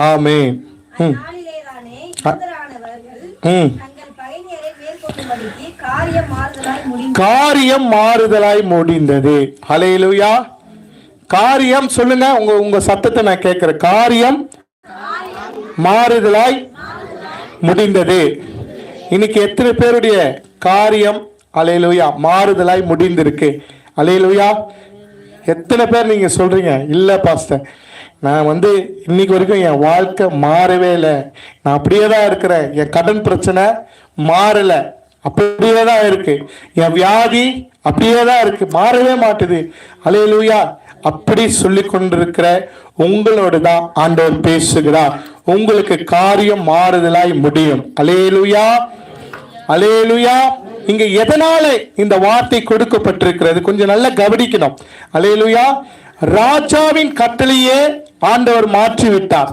ஆமென். காரியம் மாறுதலாய் முடிந்தது. ஹல்லேலூயா. காரியம் சொல்லுங்க, உங்க சத்தத்தை நான் கேட்கிறேன். காரியம் மாறுதலாய் முடிந்தது. இன்னைக்கு எத்தனை பேருடைய காரியம் ஹல்லேலூயா மாறுதலாய் முடிந்திருக்கு? ஹல்லேலூயா. எத்தனை பேர் நீங்க சொல்றீங்க, இல்ல பாஸ்டர் நான் இன்னைக்கு வரைக்கும் என் வாழ்க்கை மாறவே இல்லை, நான் அப்படியே தான் இருக்கிறேன், என் கடன் பிரச்சனை மாறல, அப்படியே தான் இருக்கு, என் வியாதி அப்படியே தான் இருக்கு, மாறவே மாட்டுது. ஹல்லேலூயா. அப்படி சொல்லி கொண்டிருக்கிற உங்களோடு தான் ஆண்டவர் பேசுகிறார். உங்களுக்கு காரியம் மாறுதலாய் முடியும். ஹல்லேலூயா. ஹல்லேலூயா. இங்க எதனால இந்த வார்த்தை கொடுக்கப்பட்டிருக்கிறது கொஞ்சம் நல்லா கவனிக்கணும். ஹல்லேலூயா. ராஜாவின் கட்டளையே ஆண்டவர் மாற்றி விட்டார்.